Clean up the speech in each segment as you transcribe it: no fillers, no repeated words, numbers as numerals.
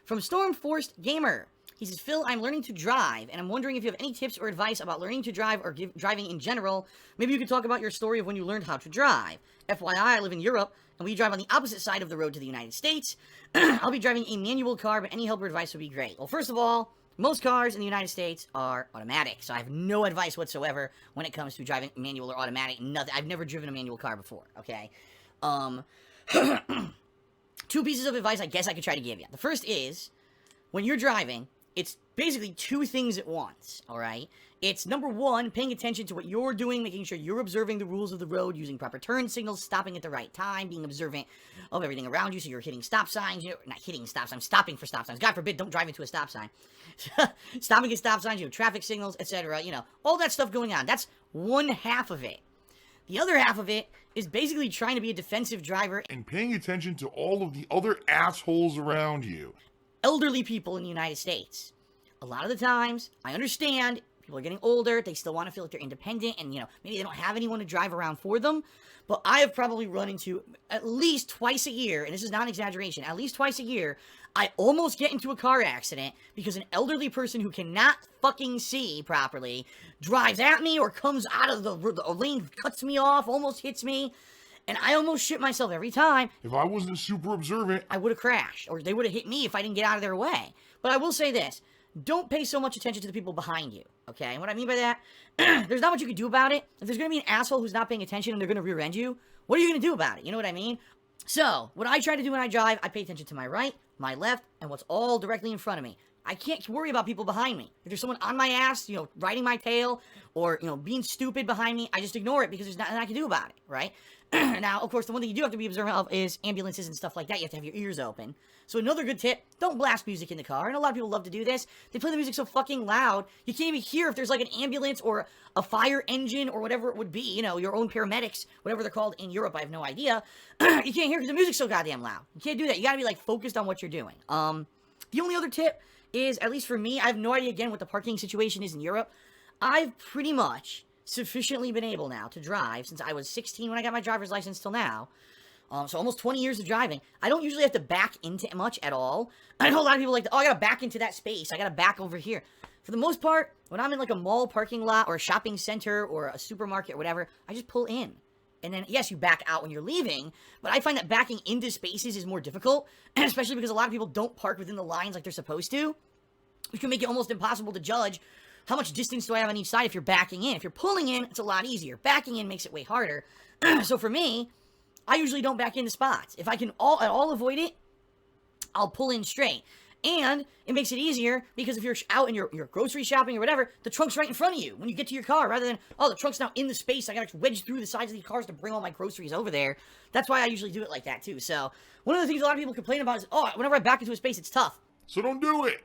From Stormforced Gamer. He says, Phil, I'm learning to drive, and I'm wondering if you have any tips or advice about learning to drive or driving in general. Maybe you could talk about your story of when you learned how to drive. FYI, I live in Europe, and we drive on the opposite side of the road to the United States. I'll be driving a manual car, but any help or advice would be great. Well, first of all, most cars in the United States are automatic, so I have no advice whatsoever when it comes to driving manual or automatic. Nothing. I've never driven a manual car before, okay? Two pieces of advice I guess I could try to give you. The first is, when you're driving, it's basically two things at once, alright? It's, number one, paying attention to what you're doing, making sure you're observing the rules of the road, using proper turn signals, stopping at the right time, being observant of everything around you, so you're hitting stop signs, not hitting stop signs, stopping for stop signs. God forbid, don't drive into a stop sign. Stopping at stop signs, traffic signals, etc., all that stuff going on. That's one half of it. The other half of it is basically trying to be a defensive driver and paying attention to all of the other assholes around you. Elderly people in the United States. A lot of the times, I understand, people are getting older, they still want to feel like they're independent, and, maybe they don't have anyone to drive around for them, but I have probably run into, at least twice a year, and this is not an exaggeration, at least twice a year, I almost get into a car accident because an elderly person who cannot fucking see properly drives at me or comes out of the lane, cuts me off, almost hits me. And I almost shit myself every time. If I wasn't super observant, I would have crashed, or they would have hit me if I didn't get out of their way. But I will say this, don't pay so much attention to the people behind you, okay? And what I mean by that, there's not much you can do about it. If there's going to be an asshole who's not paying attention and they're going to rear-end you, what are you going to do about it? You know what I mean? So, what I try to do when I drive, I pay attention to my right, my left, and what's all directly in front of me. I can't worry about people behind me. If there's someone on my ass, riding my tail, or, being stupid behind me, I just ignore it because there's nothing I can do about it, right? Now, of course, the one thing you do have to be observant of is ambulances and stuff like that. You have to have your ears open. So another good tip, don't blast music in the car. And a lot of people love to do this. They play the music so fucking loud, you can't even hear if there's like an ambulance or a fire engine or whatever it would be. Your own paramedics, whatever they're called in Europe, I have no idea. You can't hear because the music's so goddamn loud. You can't do that. You gotta be like focused on what you're doing. The only other tip is, at least for me, I have no idea again what the parking situation is in Europe. I've pretty much sufficiently been able now to drive since I was 16 when I got my driver's license till now. So almost 20 years of driving. I don't usually have to back into much at all. I know a lot of people like, I gotta back into that space. I gotta back over here. For the most part, when I'm in like a mall parking lot or a shopping center or a supermarket or whatever, I just pull in. And then, yes, you back out when you're leaving, but I find that backing into spaces is more difficult, and especially because a lot of people don't park within the lines like they're supposed to, which can make it almost impossible to judge how much distance do I have on each side if you're backing in. If you're pulling in, it's a lot easier. Backing in makes it way harder. So for me, I usually don't back into spots. If I can at all avoid it, I'll pull in straight. And it makes it easier because if you're out and you're grocery shopping or whatever, the trunk's right in front of you when you get to your car, rather than, the trunk's now in the space, I gotta wedge through the sides of these cars to bring all my groceries over there. That's why I usually do it like that too. So one of the things a lot of people complain about is, whenever I back into a space, it's tough. so don't do it.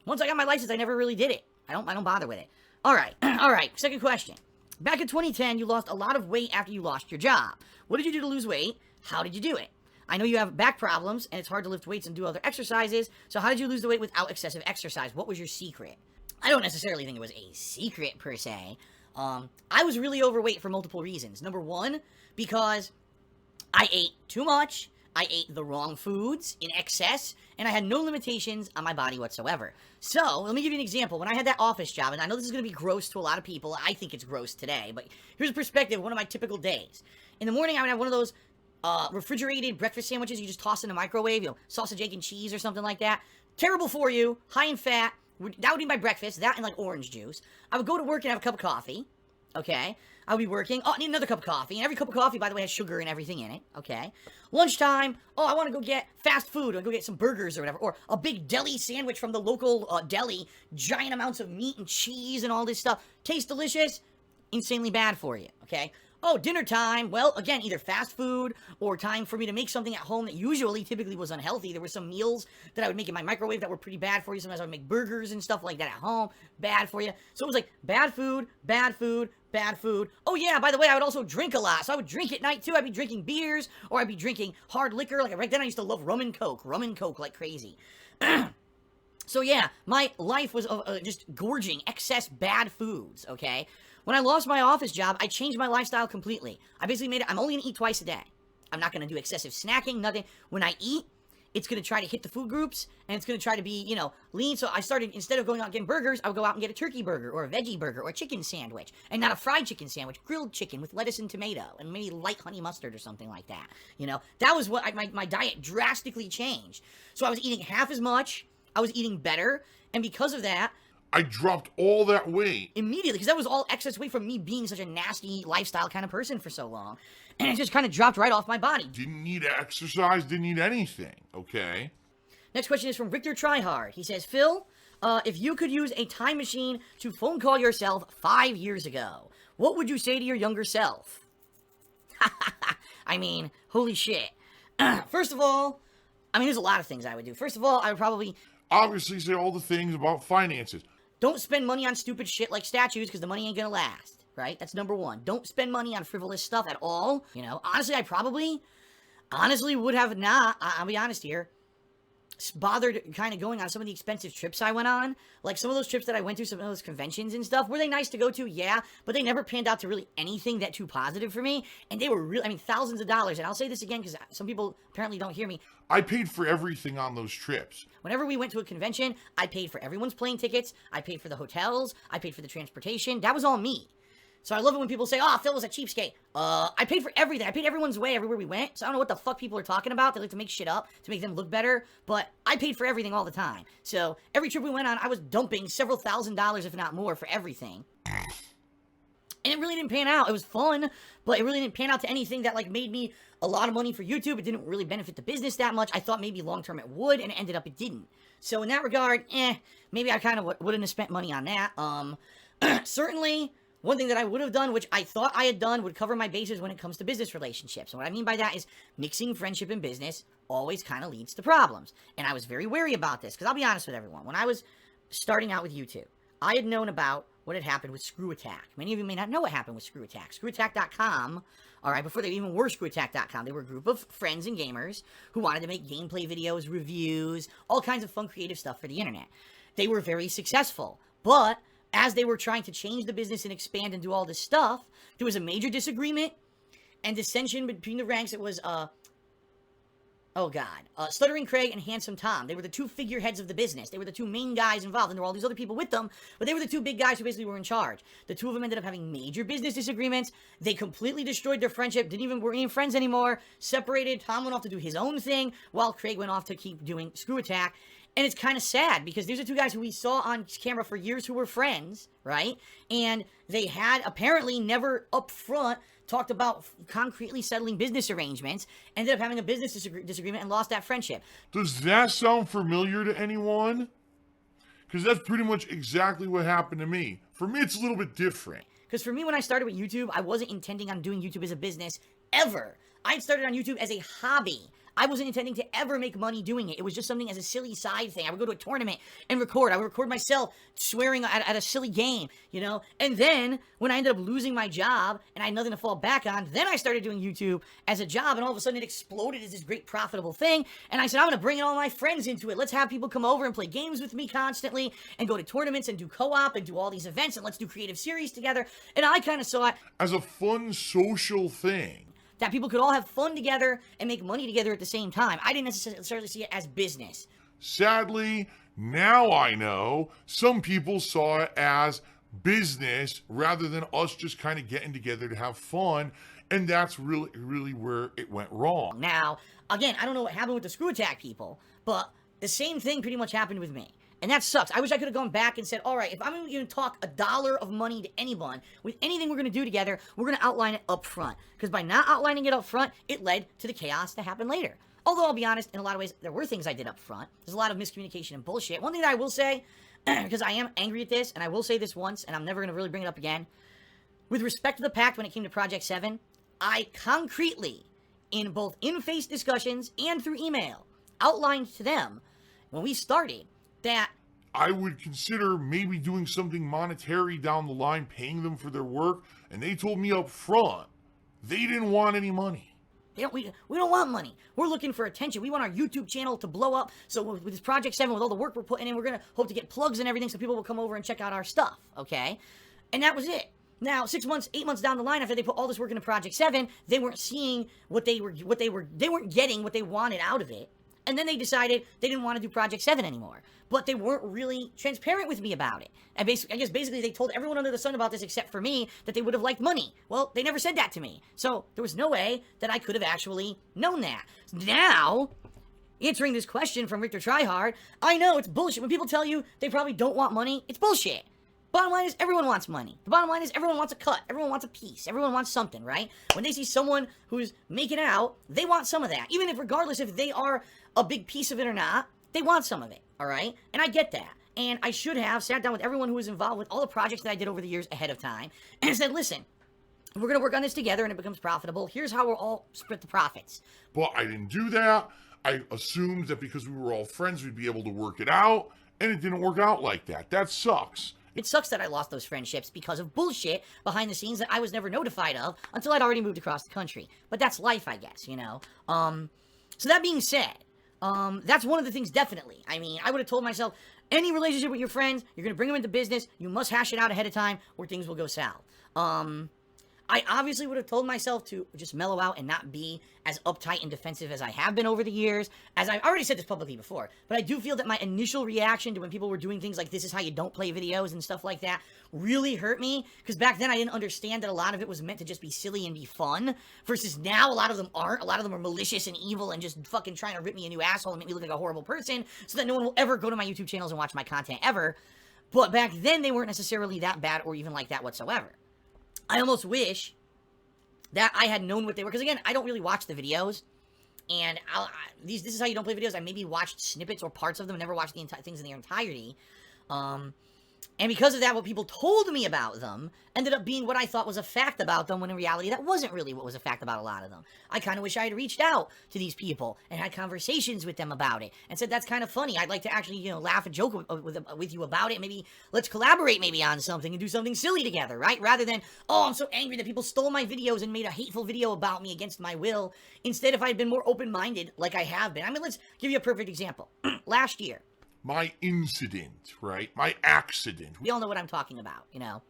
Once I got my license, I never really did it. I don't bother with it. Alright, second question. Back in 2010, you lost a lot of weight after you lost your job. What did you do to lose weight? How did you do it? I know you have back problems, and it's hard to lift weights and do other exercises, so how did you lose the weight without excessive exercise? What was your secret? I don't necessarily think it was a secret, per se. I was really overweight for multiple reasons. Number one, because I ate too much, I ate the wrong foods in excess, and I had no limitations on my body whatsoever. So, let me give you an example. When I had that office job, and I know this is going to be gross to a lot of people, I think it's gross today, but here's a perspective of one of my typical days. In the morning, I would have one of those refrigerated breakfast sandwiches you just toss in the microwave, sausage, egg, and cheese or something like that. Terrible for you, high in fat. That would be my breakfast, that and like orange juice. I would go to work and have a cup of coffee, okay? I would be working, I need another cup of coffee, and every cup of coffee, by the way, has sugar and everything in it, okay? Lunchtime, I want to go get fast food, or go get some burgers or whatever, or a big deli sandwich from the local deli, giant amounts of meat and cheese and all this stuff. Tastes delicious, insanely bad for you, okay? Dinner time. Well, again, either fast food or time for me to make something at home that typically was unhealthy. There were some meals that I would make in my microwave that were pretty bad for you. Sometimes I would make burgers and stuff like that at home. Bad for you. So it was like bad food, bad food, bad food. Oh yeah, by the way, I would also drink a lot. So I would drink at night too. I'd be drinking beers or I'd be drinking hard liquor. Like right then I used to love rum and coke like crazy. So yeah, my life was just gorging excess bad foods, okay? When I lost my office job, I changed my lifestyle completely. I basically made it, I'm only going to eat twice a day. I'm not going to do excessive snacking, nothing. When I eat, it's going to try to hit the food groups, and it's going to try to be, lean. So I started, instead of going out and getting burgers, I would go out and get a turkey burger or a veggie burger or a chicken sandwich. And not a fried chicken sandwich, grilled chicken with lettuce and tomato and maybe light honey mustard or something like that. That was what my diet drastically changed. So I was eating half as much. I was eating better. And because of that, I dropped all that weight. Immediately, because that was all excess weight from me being such a nasty lifestyle kind of person for so long. And it just kind of dropped right off my body. Didn't need exercise, didn't need anything, okay? Next question is from Victor Tryhard. He says, Phil, if you could use a time machine to phone call yourself 5 years ago, what would you say to your younger self? I mean, holy shit. First of all, there's a lot of things I would do. First of all, I would probably... Obviously say all the things about finances. Don't spend money on stupid shit like statues, because the money ain't gonna last. Right? That's number one. Don't spend money on frivolous stuff at all. Honestly, I probably, would have not, I'll be honest here, bothered kind of going on some of the expensive trips I went on. Like some of those trips that I went to, some of those conventions and stuff, were they nice to go to? Yeah, but they never panned out to really anything that too positive for me. And they were really, thousands of dollars. And I'll say this again, because some people apparently don't hear me. I paid for everything on those trips. Whenever we went to a convention, I paid for everyone's plane tickets. I paid for the hotels. I paid for the transportation. That was all me. So I love it when people say, oh, Phil was a cheapskate. I paid for everything. I paid everyone's way everywhere we went. So I don't know what the fuck people are talking about. They like to make shit up to make them look better. But I paid for everything all the time. So every trip we went on, I was dumping several $1,000s, if not more, for everything. And it really didn't pan out. It was fun, but it really didn't pan out to anything that, made me a lot of money for YouTube. It didn't really benefit the business that much. I thought maybe long-term it would, and it ended up it didn't. So in that regard, maybe I kind of wouldn't have spent money on that. Certainly... One thing that I would have done, which I thought I had done, would cover my bases when it comes to business relationships. And what I mean by that is mixing friendship and business always kind of leads to problems. And I was very wary about this, because I'll be honest with everyone. When I was starting out with YouTube, I had known about what had happened with Screw Attack. Many of you may not know what happened with Screw Attack. ScrewAttack.com, all right, before they even were ScrewAttack.com, they were a group of friends and gamers who wanted to make gameplay videos, reviews, all kinds of fun, creative stuff for the internet. They were very successful, but... as they were trying to change the business and expand and do all this stuff, there was a major disagreement and dissension between the ranks. It was, Stuttering Craig and Handsome Tom. They were the two figureheads of the business. They were the two main guys involved, and there were all these other people with them, but they were the two big guys who basically were in charge. The two of them ended up having major business disagreements. They completely destroyed their friendship, weren't even friends anymore, separated. Tom went off to do his own thing, while Craig went off to keep doing Screw Attack. And it's kind of sad, because these are two guys who we saw on camera for years who were friends, right? And they had apparently never up front talked about concretely settling business arrangements, ended up having a business disagreement and lost that friendship. Does that sound familiar to anyone? Because that's pretty much exactly what happened to me. For me, it's a little bit different. Because for me, when I started with YouTube, I wasn't intending on doing YouTube as a business ever. I started on YouTube as a hobby. I wasn't intending to ever make money doing it. It was just something as a silly side thing. I would go to a tournament and record. I would record myself swearing at a silly game, And then, when I ended up losing my job and I had nothing to fall back on, then I started doing YouTube as a job, and all of a sudden it exploded as this great profitable thing. And I said, I'm going to bring all my friends into it. Let's have people come over and play games with me constantly and go to tournaments and do co-op and do all these events, and let's do creative series together. And I kind of saw it as a fun social thing. That people could all have fun together and make money together at the same time. I didn't necessarily see it as business. Sadly, now I know some people saw it as business rather than us just kind of getting together to have fun. And that's really, really where it went wrong. Now, again, I don't know what happened with the Screw Attack people, but the same thing pretty much happened with me. And that sucks. I wish I could have gone back and said, all right, if I'm going to talk $1 of money to anyone with anything we're going to do together, we're going to outline it up front. Because by not outlining it up front, it led to the chaos that happened later. Although, I'll be honest, in a lot of ways, there were things I did up front. There's a lot of miscommunication and bullshit. One thing that I will say, because I am angry at this, and I will say this once, and I'm never going to really bring it up again. With respect to the pact when it came to Project 7, I concretely, in both in-face discussions and through email, outlined to them, when we started, that I would consider maybe doing something monetary down the line, paying them for their work, and they told me up front they didn't want any money. We don't want money. We're looking for attention. We want our YouTube channel to blow up. So with this Project 7, with all the work we're putting in, we're going to hope to get plugs and everything so people will come over and check out our stuff, okay? And that was it. Now, 6 months, 8 months down the line, after they put all this work into Project 7, they weren't seeing they weren't getting what they wanted out of it. And then they decided they didn't want to do Project 7 anymore. But they weren't really transparent with me about it. And I guess basically they told everyone under the sun about this except for me that they would have liked money. Well, they never said that to me. So there was no way that I could have actually known that. Now, answering this question from Richter Tryhard, I know it's bullshit. When people tell you they probably don't want money, it's bullshit. Bottom line is everyone wants money. The bottom line is everyone wants a cut. Everyone wants a piece. Everyone wants something, right? When they see someone who's making out, they want some of that. Even if regardless if they are a big piece of it or not, they want some of it, all right? And I get that. And I should have sat down with everyone who was involved with all the projects that I did over the years ahead of time and said, listen, we're going to work on this together and it becomes profitable. Here's how we'll all split the profits. But I didn't do that. I assumed that because we were all friends, we'd be able to work it out, and it didn't work out like that. That sucks. It sucks that I lost those friendships because of bullshit behind the scenes that I was never notified of until I'd already moved across the country. But that's life, I guess, you know? So that being said, that's one of the things, definitely. I mean, I would have told myself, any relationship with your friends, you're going to bring them into business, you must hash it out ahead of time, or things will go south. I obviously would have told myself to just mellow out and not be as uptight and defensive as I have been over the years. As I've already said this publicly before, but I do feel that my initial reaction to when people were doing things like this is how you don't play videos and stuff like that really hurt me. Because back then I didn't understand that a lot of it was meant to just be silly and be fun. Versus now a lot of them aren't. A lot of them are malicious and evil and just fucking trying to rip me a new asshole and make me look like a horrible person so that no one will ever go to my YouTube channels and watch my content ever. But back then they weren't necessarily that bad or even like that whatsoever. I almost wish that I had known what they were. Because again, I don't really watch the videos. And this is how you don't play videos. I maybe watched snippets or parts of them. Never watched the things in their entirety. And because of that, what people told me about them ended up being what I thought was a fact about them, when in reality, that wasn't really what was a fact about a lot of them. I kind of wish I had reached out to these people and had conversations with them about it and said, that's kind of funny. I'd like to actually, you know, laugh and joke with you about it. Maybe let's collaborate maybe on something and do something silly together, right? Rather than, oh, I'm so angry that people stole my videos and made a hateful video about me against my will. Instead, if I had been more open-minded like I have been. I mean, let's give you a perfect example. Last year, my incident, right? My accident. we all know what I'm talking about, you know?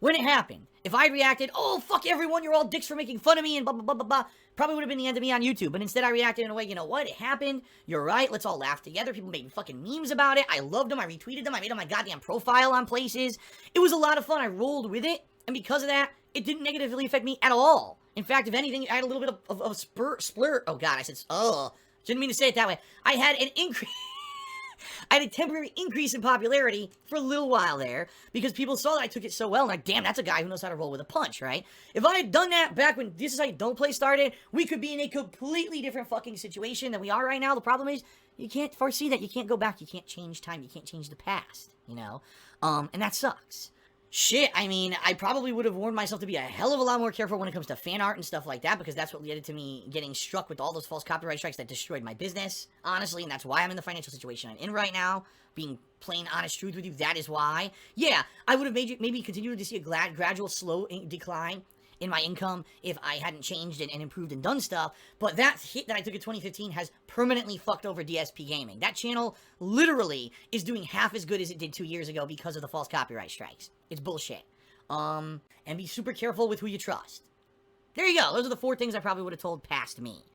When it happened, if I reacted, oh, fuck everyone, you're all dicks for making fun of me and blah, blah, blah, blah, blah, probably would have been the end of me on YouTube. But instead I reacted in a way, you know what, it happened, you're right, let's all laugh together. People made fucking memes about it. I loved them, I retweeted them, I made them my goddamn profile on places. It was a lot of fun, I rolled with it. And because of that, it didn't negatively affect me at all. In fact, if anything, I had a little bit of a splurt. Oh, God, I said, oh, didn't mean to say it that way. I had an increase. I had a temporary increase in popularity for a little while there because people saw that I took it so well and like, damn, that's a guy who knows how to roll with a punch, right? If I had done that back when This Is How You Don't Play started, we could be in a completely different fucking situation than we are right now. The problem is you can't foresee that. You can't go back. You can't change time. You can't change the past, you know? And that sucks. Shit, I mean, I probably would have warned myself to be a hell of a lot more careful when it comes to fan art and stuff like that, because that's what led to me getting struck with all those false copyright strikes that destroyed my business, honestly, and that's why I'm in the financial situation I'm in right now. Being plain honest truth with you, that is why. Yeah, I would have maybe continued to see a gradual slow decline in my income if I hadn't changed and improved and done stuff, but that hit that I took in 2015 has permanently fucked over DSP Gaming. That channel literally is doing half as good as it did 2 years ago because of the false copyright strikes. It's bullshit. And be super careful with who you trust. There you go. Those are the 4 things I probably would have told past me.